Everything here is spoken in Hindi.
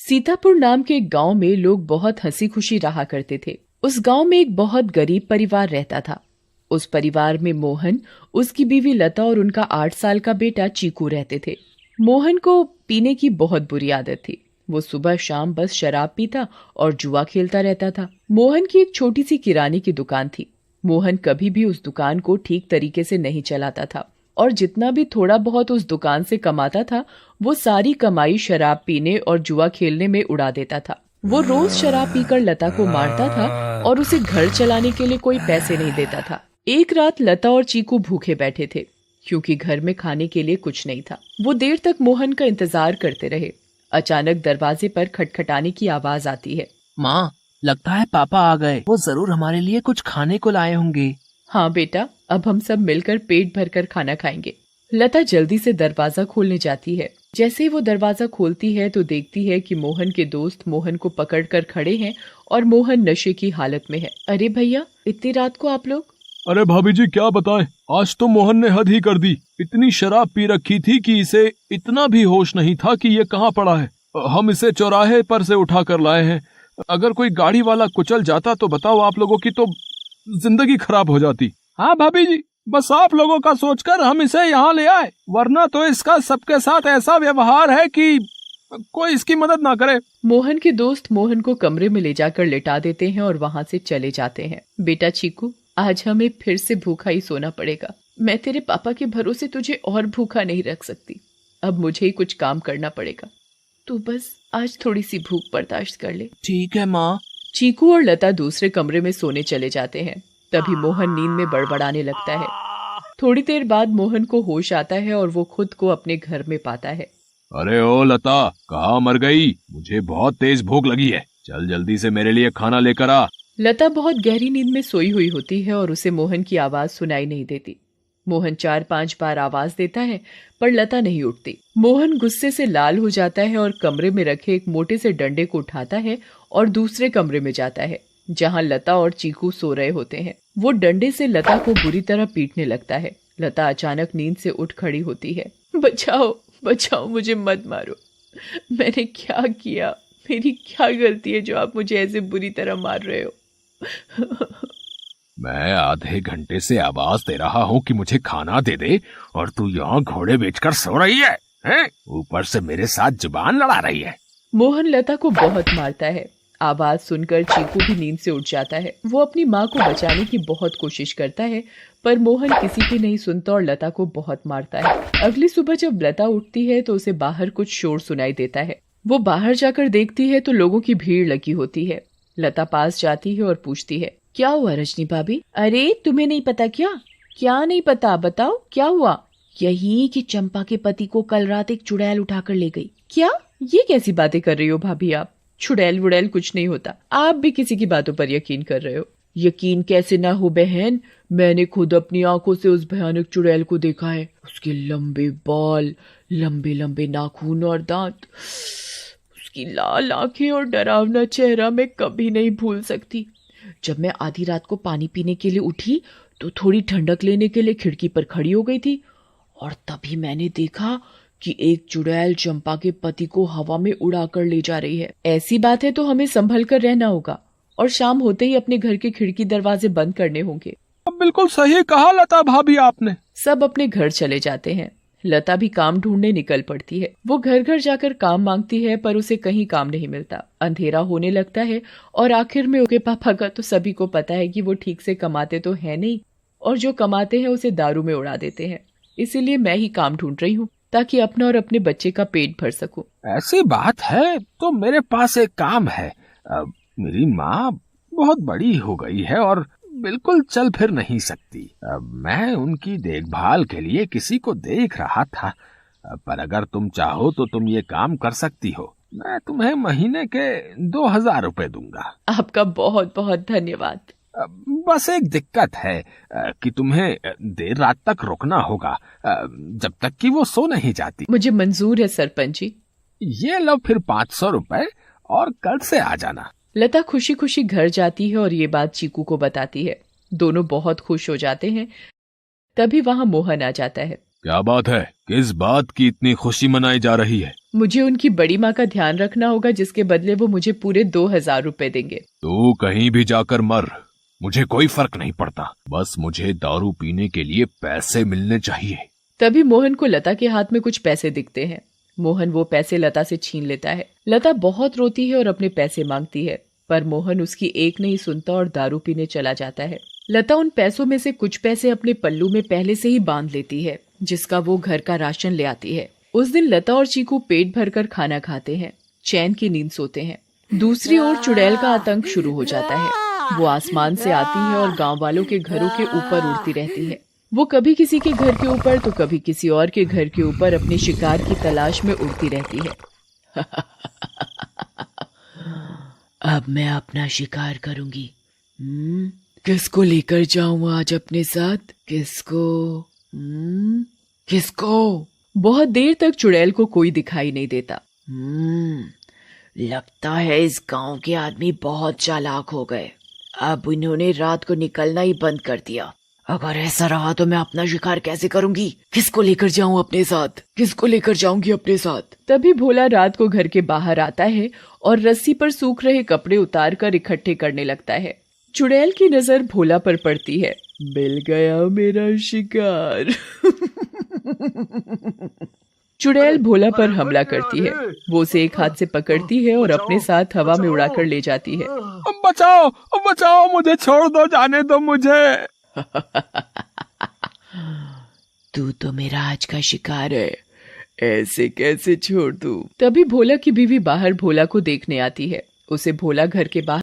सीतापुर नाम के एक गांव में लोग बहुत हंसी खुशी रहा करते थे। उस गांव में एक बहुत गरीब परिवार रहता था। उस परिवार में मोहन, उसकी बीवी लता और उनका 8 साल का बेटा चीकू रहते थे। मोहन को पीने की बहुत बुरी आदत थी। वो सुबह शाम बस शराब पीता और जुआ खेलता रहता था। मोहन की एक छोटी सी किराने की दुकान थी। मोहन कभी भी उस दुकान को ठीक तरीके से नहीं चलाता था और जितना भी थोड़ा बहुत उस दुकान से कमाता था वो सारी कमाई शराब पीने और जुआ खेलने में उड़ा देता था। वो रोज शराब पीकर लता को मारता था और उसे घर चलाने के लिए कोई पैसे नहीं देता था। एक रात लता और चीकू भूखे बैठे थे क्योंकि घर में खाने के लिए कुछ नहीं था। वो देर तक मोहन का इंतजार करते रहे। अचानक दरवाजे पर खटखटाने की आवाज आती है। माँ, लगता है पापा आ गए। वो जरूर हमारे लिए कुछ खाने को लाए होंगे। हाँ बेटा, अब हम सब मिलकर पेट भरकर खाना खाएंगे। लता जल्दी से दरवाजा खोलने जाती है। जैसे ही वो दरवाजा खोलती है तो देखती है कि मोहन के दोस्त मोहन को पकड़कर खड़े हैं और मोहन नशे की हालत में है। अरे भैया, इतनी रात को आप लोग? अरे भाभी जी, क्या बताएं, आज तो मोहन ने हद ही कर दी। इतनी शराब पी रखी थी कि इसे इतना भी होश नहीं था कि ये कहाँ पड़ा है। हम इसे चौराहे पर से उठा कर लाए हैं। अगर कोई गाड़ी वाला कुचल जाता तो बताओ, आप लोगों की तो जिंदगी खराब हो जाती। हाँ भाभी जी, बस आप लोगों का सोचकर हम इसे यहाँ ले आए, वरना तो इसका सबके साथ ऐसा व्यवहार है कि कोई इसकी मदद ना करे। मोहन के दोस्त मोहन को कमरे में ले जाकर लिटा देते हैं और वहाँ से चले जाते हैं। बेटा चीकू, आज हमें फिर से भूखा ही सोना पड़ेगा। मैं तेरे पापा के भरोसे तुझे और भूखा नहीं रख सकती। अब मुझे ही कुछ काम करना पड़ेगा। तू बस आज थोड़ी सी भूख बर्दाश्त कर ले। ठीक है माँ। चीकू और लता दूसरे कमरे में सोने चले जाते हैं। तभी मोहन नींद में बड़बड़ाने लगता है। थोड़ी देर बाद मोहन को होश आता है और वो खुद को अपने घर में पाता है। अरे ओ लता, कहाँ मर गई? मुझे बहुत तेज भूख लगी है, चल जल्दी से मेरे लिए खाना लेकर आ। लता बहुत गहरी नींद में सोई हुई होती है और उसे मोहन की आवाज सुनाई नहीं देती। मोहन 4-5 बार आवाज देता है पर लता नहीं उठती। मोहन गुस्से से लाल हो जाता है और कमरे में रखे एक मोटे से डंडे को उठाता है और दूसरे कमरे में जाता है जहां लता और चीकू सो रहे होते हैं। वो डंडे से लता को बुरी तरह पीटने लगता है। लता अचानक नींद से उठ खड़ी होती है। बचाओ बचाओ, मुझे मत मारो। मैंने क्या किया? मेरी क्या गलती है जो आप मुझे ऐसे बुरी तरह मार रहे हो? मैं आधे घंटे से आवाज दे रहा हूँ कि मुझे खाना दे दे और तू यहाँ घोड़े बेचकर सो रही है, हैं? ऊपर से मेरे साथ जुबान लड़ा रही है। मोहन लता को बहुत मारता है। आवाज सुनकर चीकू भी नींद से उठ जाता है। वो अपनी माँ को बचाने की बहुत कोशिश करता है पर मोहन किसी की नहीं सुनता और लता को बहुत मारता है। अगली सुबह जब लता उठती है तो उसे बाहर कुछ शोर सुनाई देता है। वो बाहर जाकर देखती है तो लोगों की भीड़ लगी होती है। लता पास जाती है और पूछती है, क्या हुआ रजनी भाभी? अरे तुम्हें नहीं पता क्या? क्या नहीं पता, बताओ क्या हुआ? यही कि चंपा के पति को कल रात एक चुड़ैल उठाकर ले गई। क्या? ये कैसी बातें कर रही हो भाभी आप? चुड़ैल वुड़ैल कुछ नहीं होता। आप भी किसी की बातों पर यकीन कर रहे हो। यकीन कैसे ना हो बहन, मैंने खुद अपनी आंखों से उस भयानक चुड़ैल को देखा है। उसके लंबे बाल, लंबे लंबे नाखून और दांत, उसकी लाल आंखें और डरावना चेहरा मैं कभी नहीं भूल सकती। जब मैं आधी रात को पानी पीने के लिए उठी तो थोड़ी ठंडक लेने के लिए खिड़की पर खड़ी हो गई थी और तभी मैंने देखा कि एक चुड़ैल चंपा के पति को हवा में उड़ाकर ले जा रही है। ऐसी बात है तो हमें संभल कर रहना होगा और शाम होते ही अपने घर के खिड़की दरवाजे बंद करने होंगे। अब बिल्कुल सही कहा लता भाभी आपने। सब अपने घर चले जाते हैं। लता भी काम ढूंढने निकल पड़ती है। वो घर घर जाकर काम मांगती है पर उसे कहीं काम नहीं मिलता। अंधेरा होने लगता है और आखिर में उसके पापा का तो सभी को पता है कि वो ठीक से कमाते तो है नहीं और जो कमाते हैं उसे दारू में उड़ा देते हैं। इसीलिए मैं ही काम ढूंढ रही हूँ ताकि अपना और अपने बच्चे का पेट भर सकूं। ऐसी बात है तो मेरे पास एक काम है। मेरी माँ बहुत बड़ी हो गई है और बिल्कुल चल फिर नहीं सकती। मैं उनकी देखभाल के लिए किसी को देख रहा था, पर अगर तुम चाहो तो तुम ये काम कर सकती हो। मैं तुम्हें महीने के 2000 रुपए दूंगा। आपका बहुत बहुत धन्यवाद। बस एक दिक्कत है कि तुम्हें देर रात तक रुकना होगा, जब तक कि वो सो नहीं जाती। मुझे मंजूर है सरपंच जी। ये लो फिर 500 रुपए और कल से आ जाना। लता खुशी खुशी घर जाती है और ये बात चीकू को बताती है। दोनों बहुत खुश हो जाते हैं। तभी वहाँ मोहन आ जाता है। क्या बात है, किस बात की इतनी खुशी मनाई जा रही है? मुझे उनकी बड़ी माँ का ध्यान रखना होगा, जिसके बदले वो मुझे पूरे 2,000 रुपए देंगे। तू कहीं भी जाकर मर, मुझे कोई फर्क नहीं पड़ता, बस मुझे दारू पीने के लिए पैसे मिलने चाहिए। तभी मोहन को लता के हाथ में कुछ पैसे दिखते हैं। मोहन वो पैसे लता से छीन लेता है। लता बहुत रोती है और अपने पैसे मांगती है, पर मोहन उसकी एक नहीं सुनता और दारू पीने चला जाता है। लता उन पैसों में से कुछ पैसे अपने पल्लू में पहले से ही बांध लेती है, जिसका वो घर का राशन ले आती है। उस दिन लता और चीकू पेट भरकर खाना खाते हैं, चैन की नींद सोते हैं। दूसरी ओर चुड़ैल का आतंक शुरू हो जाता है। वो आसमान से आती है और गांव वालों के घरों के ऊपर उड़ती रहती है। वो कभी किसी के घर के ऊपर तो कभी किसी और के घर के ऊपर अपने शिकार की तलाश में उड़ती रहती है। अब मैं अपना शिकार करूंगी। किसको लेकर जाऊं आज अपने साथ? किसको? बहुत देर तक चुड़ैल को कोई दिखाई नहीं देता। लगता है इस गांव के आदमी बहुत चालाक हो गए। अब इन्होंने रात को निकलना ही बंद कर दिया। अगर ऐसा रहा तो मैं अपना शिकार कैसे करूंगी? किसको लेकर जाऊं अपने साथ? किसको लेकर जाऊंगी अपने साथ? तभी भोला रात को घर के बाहर आता है और रस्सी पर सूख रहे कपड़े उतार कर इकट्ठे करने लगता है। चुड़ैल की नजर भोला पर पड़ती है। मिल गया मेरा शिकार। चुड़ैल भोला पर हमला करती है। वो उसे एक हाथ से पकड़ती है और अपने साथ हवा में उड़ाकर ले जाती है। बचाओ बचाओ, मुझे छोड़ दो, जाने दो मुझे। तू तो मेरा आज का शिकार है, ऐसे कैसे छोड़ दूं? तभी भोला की बीवी बाहर भोला को देखने आती है। उसे भोला घर के बाहर